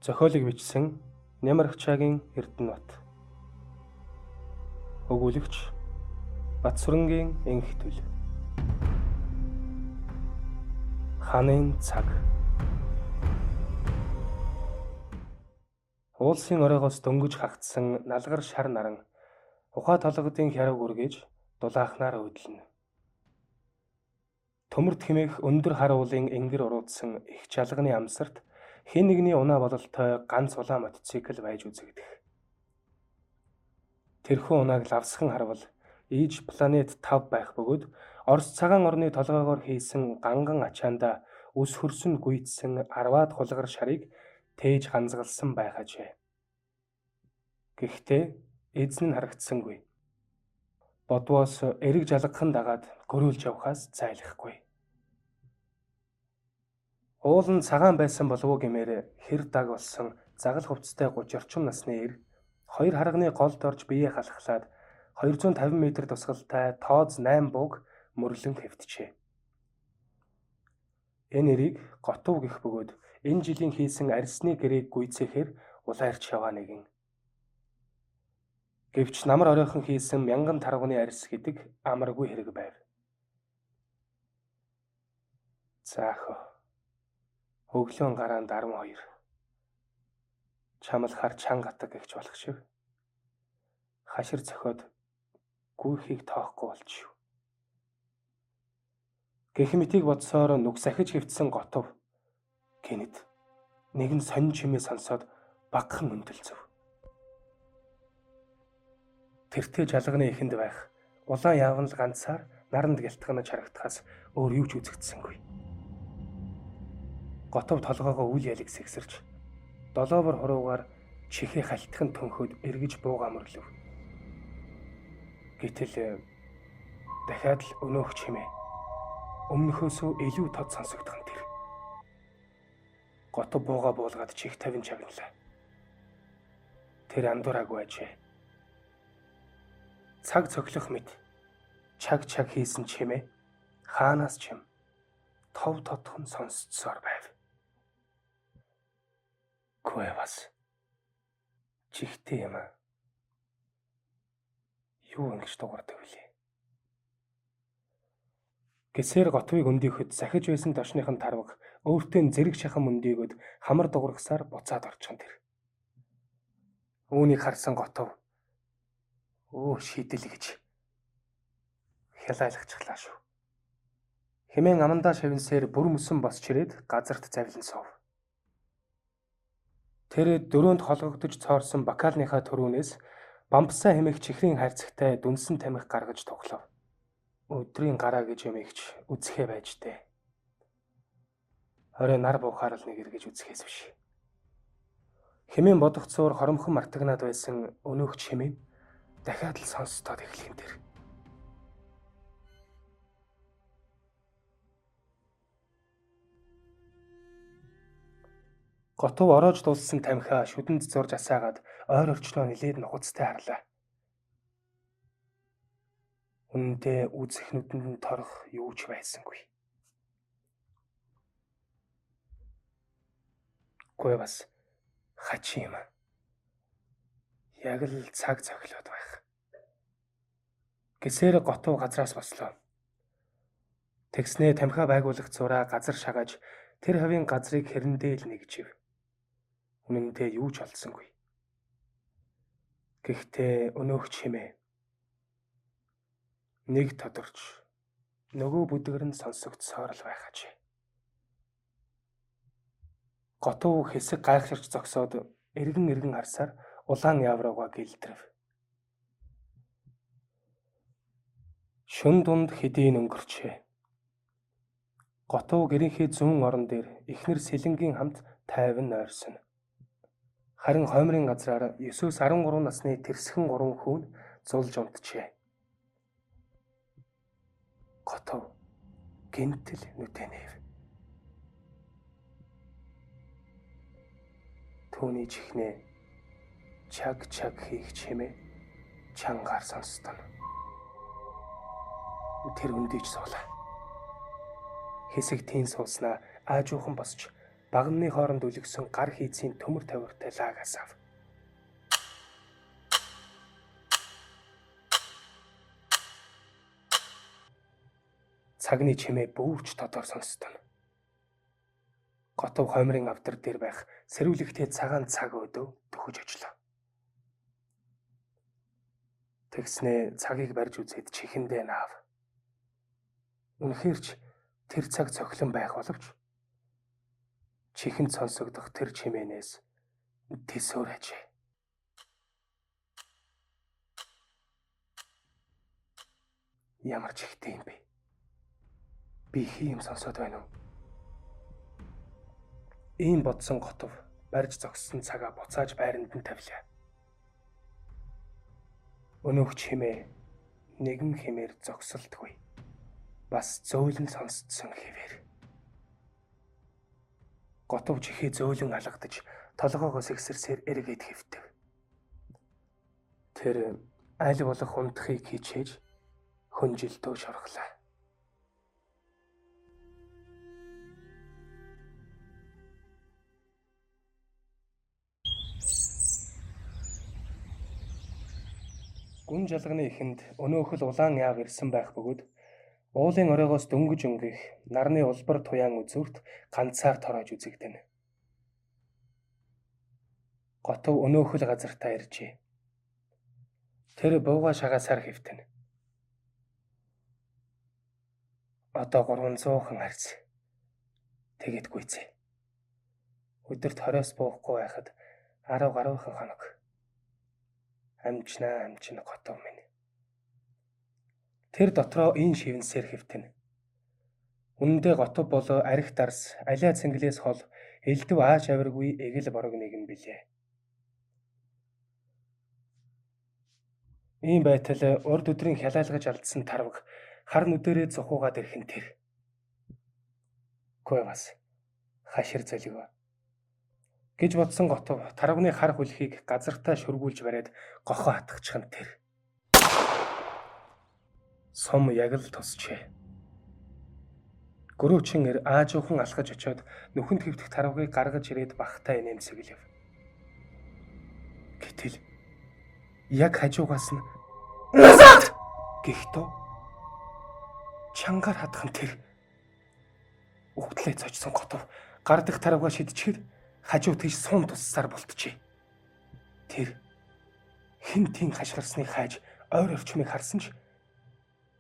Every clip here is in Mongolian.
Зохиолыг бичсэн Нямрагчаагийн Эрдэнэбат. Өгүүлэгч Батсүрэнгийн Энхитүл. Ханын цаг. Уулсын оройгоос дөнгөж хагтсан налгар шар наран ухаа толгодын хяраг үргэж дулаахнаар хөдлөнө. Төмөрт хэмээх өндөр хар уулын энгэр уруудсан их жалганы амсарт хэн нэгний унаа бололтой ганц улаан мотоцикл байж үзэгдэх. Тэрхүү унааг лавсхан харвал ийж планет 5 байх бөгөөд Орос цагаан орны толгоогоор хийсэн ганган ачаанда үс хөрсөн гүйцсэн 10-аад хулгар шарыг тээж ганцгалсан байх ажээ. Гэхдээ эзэн нь харагдсангүй. Бодвоос эрэг жалгахан дагаад гөрөөлж явхаас зайлахгүй. Уул нь цагаан байсан болов уу гэмээр хэр даг болсон загал хувцастай 30 орчим насны эр хоёр харганы голд орж биеэ халахлаад 250 м тусгалтай тооз 8 бууг мөрлөн хэвтжээ. Энэ эрийг готов гэх бөгөөд энэ жилийн хийсэн арьсны гэрээг гүйцээхээр улайрч яваа нэгэн. Гэвч намар оройхон хийсэн мянган таргууны арьс гэдэг амаргүй хэрэг байв. Заахо. Өглөөн гараанд 12. Чамлахаар чангатаг гихч болох шиг. Хашир цохиод гүүрхийг тоохгүй болчих. Гэх мэтийг бодсоор нүг сахиж хөвтсөн готов. Гэнэт нэгэн сонин чимээ сонсоод багахан өндөлцөв. Тэртээ жалганы эхэнд байх улаан яаван л ганцаар наранд гялтганаж харагдахаас өөр юу ч үзэгдсэнгүй. Готов толгоогоо үл ялэг сэгсэрч долоовор хуруугаар чихээ халтхан төнхөд эргэж бууга мөрлөв. Гэтэл дахиад л өнөөх чимээ өмнөхөөсөө илүү тод сонсогдох нь тэр. Готов бууга буулгаад чих тавин чагналаа. Тэр андуураагүй ажээ. Цаг цоглох мэт чаг хийсэн чимээ хаанаас чим тов тодхон сонсцсоор байв. Гүй бас чихтэй юм аа. Юу ингэж дуурдаг вүлээ. Гэсээр готвыг өндийхөд захиж байсан тошныхын тарваг өөртөө зэрэг шахан өндийгөд хамар дуургасаар буцаад орчихсон тэр. Үүнийг харсан готов шийдэл гэж хялайлахчлаа шүү. Хэмээн амандаа шавнсээр бүр мөсөн босч ирээд газарт завлан суув. Тэр дөрөөнд холгогдож цоорсон бокалныхаа төрүүнээс бамбсаа хэмээх чихрийн хайрцагтай дүнсэн тамхи гаргаж тоглов. Өдрийн гараа гэж юмэгч үзэхээ байж дээ. Орой нар буухаар л нэг эргэж үзэхээс биш. Хэмээн бодогцоор хоромхон мартагнаад байсан өнөөх чимээ дахиад л сонсдоод эхлэх юм тэр. Готов ороож дуулсан тамхиа шүдэнд зурж асаагаад ойр орчлоо нилээд нухацтай харлаа. Үнэндээ үзэх нүдэнд нь торох юу ч байсангүй. Гүй бас хачи юм. Яг л цаг цохилоод байх. Гэсээр готов газраас бослоо. Тэгснээ тамхиа байгуулах зураа газар шагааж тэр хавийн газрыг хэрэндээ л нэгжив. Үнэндээ юу ч олдсонгүй. Гэхдээ өнөөх чимээ нэг тодорч нөгөө бүдгэр нь сонсогдсоор л байх ажээ. Готов хэсэг гайхширч зогсоод эргэн харсаар улаан явраагаа гэлтрэв. Шүн дунд хэдийн өнгөрчээ. Готов гэрийнхээ зүүн орон дээр эхнэр Сэлэнгийн хамт тайван ойрсон. Харин хоймрын газраар 9-13 насны тэрсхэн 3 хүүн зулж унтжээ. Готов гинтэл нүдэнэв. Түүний чихнээ чаг хийх чимээ чангаар сонсдоо. Тэр өндийч суулаа. Хэсэг тийм сууснаа аажуухан босч багны хооронд үлгсэн гар хийцийн төмөр тавиртай лагаас ав. Цагны чимээ бүүрч тодор сонсдоно. Готов хомрын авдар дээр байх сэрүүлэгтэй цагаан цаг өдөө төхөж очлоо. Тэгснээ цагийг барьж үзээд чихэндээ наав. Үнэхээр ч тэр цаг цохилон байх боловч чихэнд сонсогдох тэр чимээнээс тэсвэр ажээ. Ямар чихтэй юм бэ? Би хийм сонсоод байна уу? Ийм бодсон Готов барьж зогссон цагаа буцааж байранд нь тавилаа. Өнөөх чимээ нэгэн хэмээр зогсолтгүй. Бас зөөлөн сонсдсон хэвээр. Готов чихээ зөөлөн алгадаж толгоогоос ихсэрсээр эргээд хэвтэв. Тэр аль болох унтахыг хичээж хөнжилтөө шорхлаа. Гүн жалганы эхэнд өнөөхөл улаан яав ирсэн байх бөгөөд уулын оройгоос дөнгөж өнгөх нарны улбар туяан үзүүрт ганцаар тороож үзэгдэнэ. Готов өнөөхөл газартаа иржээ. Тэр бууга шагаасаар хэвтэнэ. Одоо 300хан харц. Тэгэд гүйцээ. Өдөрт 20-с буухгүй байхад 10 гаруйхан хоног. Амжнаа Готов минь. Тэр дотроо ин шивнсээр хэвтэнэ. Үнэндээ Готов болоо арх дарс алиа цэнгэлээс хол элдв ааш авиргүй эгэл борог нэгэн билээ. Ийм байтал урд өдрийн хялайлгаж алдсан тарваг хар нүдэрээ цухуугаад ирхэн тэр. Гой бас хашир золиг гэж бодсон Готов тарвны хар хөлхийг газартаа шүргүүлж бариад гохоо хатгачихсан тэр. Сум яг л тусчээ. Гөрөөчин аажуухан алхаж очиод нүхэнд хэвтэх тарвыг гаргаж ирээд бахтай нэмсэглэв. Гэтэл яг хажуугаас нь "Назад!" гэхтөө чангаар хатхан тэр. Үхтлээ цочсон Готов гар дах тарвгаа шидчихэд хажуу тийш сум туссаар болтжээ. Тэр хэн тийм хашгирсныг хайж ойр орчмыг харсан ч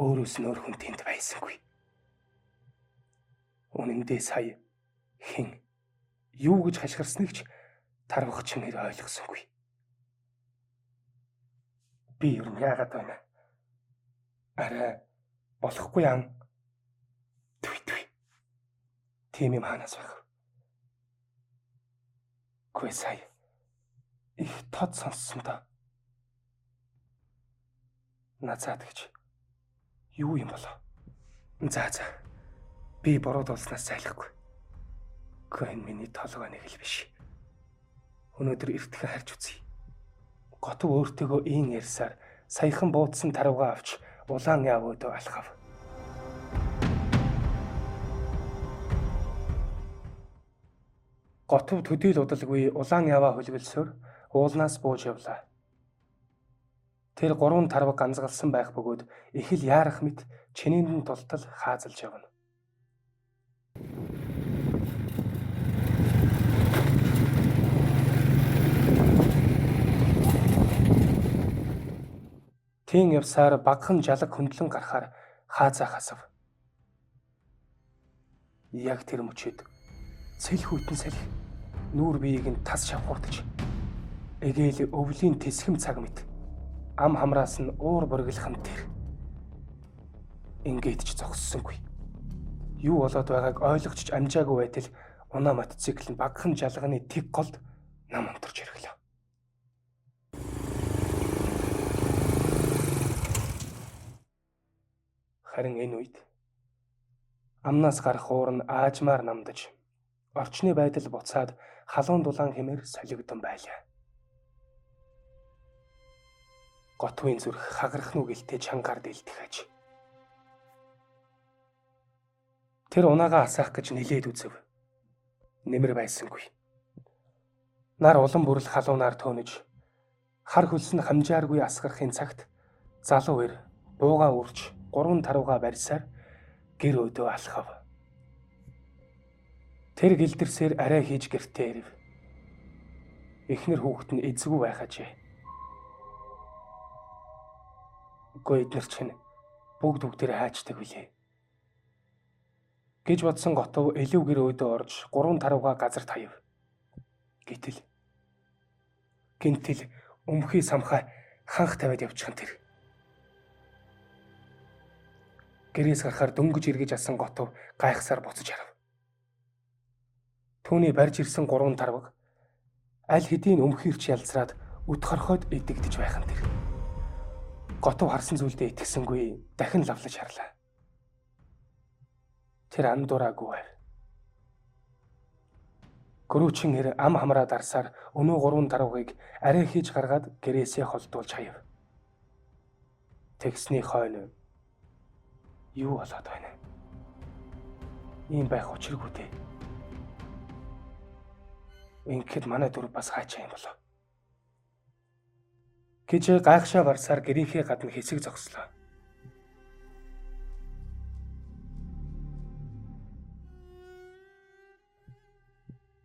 өөрөөс нь өөр хүн тэнд байсангүй. Үнэндээ сая хэн юу гэж хашгирсныг ч тарвах чимээр ойлгосонгүй. Би юу яагаад байна? Арай болохгүй ам. Түй. Тийм юм хаанаас байх? Гүй сая их тод сонссон да. Назад гэж юу юм болоо? За. Би бороод олснаас зайлахгүй. Гэн миний толгой нэг л биш. Өнөөдөр эртхэн харж үзье. Готов өөртөөгөө ийн ярьсаар саяхан буудсан тарвгаа авч улаан яв өдөө алхав. Готов төдийл удалгүй улаан яваа хөлгөлсөөр уулнаас бууж явлаа. Тэр 3 тарваг ганцгалсан байх бөгөөд их л яарах мэт чинээнд нь тултал хаазалж явна. Тийм явсаар багахан жалаг хөндлөн гарахаар хаазаа хасав. Яг тэр мөчөд цэл хүйтэн салхи нүүр биеийг нь тас шавхуурдаж эгээл өвлийн тэсхэм цаг мэт ам хамраас нь уур борглох нь тэр. Ингээд ч зогссонгүй. Юу болоод байгааг ойлгож ч амжаагүй байтал унаа мотоцикл нь багахан жалганы тэг голд нам онторч ирэглээ. Харин энэ үед амнаас гарах уур нь аажмаар намдаж орчны байдал буцаад халуун дулаан хэмээр солигдсон байлаа. Готвын зүрх хагарах нү гэлтэй чангаар дэлдэх аж. Тэр унаагаа асаах гэж нилээд үзв. нэмэр байсангүй. Нар улам бүрэл халуунаар төөнөж хар хөлс нь хамжааргүй асгарахын цагт залуу эр буугаан үрж 3 тарууга барьсаар гэр өдөө алхав. Тэр гэлдэрсээр арай хийж гэртээ ирэв. Эхнэр хүүхэд нь эзгүй байх ажээ. Үгүй эднэр чинь бүгдээрээ хаачдаг билээ гэж бодсон готов элив гэр өдөө орж 3 тарууга газар таяв. Гэтэл гинтэл өмхий самхаа ханх тавиад явчихсан тэр. Гэрээс гарахаар дөнгөж эргэж асан готов гайхсаар буцаж харав. Түүний барьж ирсэн 3 тарваг аль хэдийн өмхийрч ялзраад үт хорхойд идэгдэж байхан тэр. Готов харсан зүйлдээ итгэсэнгүй дахин лавлаж харлаа. Тэр андуураагүй байв. Гөрөөчин хэр ам хамраа дарсаар өнөө 3 тарвагыг арай хийж гаргаад гэрээсээ холдуулж хаяв. Тэгсний хойно юу болоод байна? Ийм байх учиргүй дээ. Ингээд манай дөрв бас хаачаа юм болоо гэж гайхшаа барсаар гэрийнхээ гадна хэсэг зогслоо.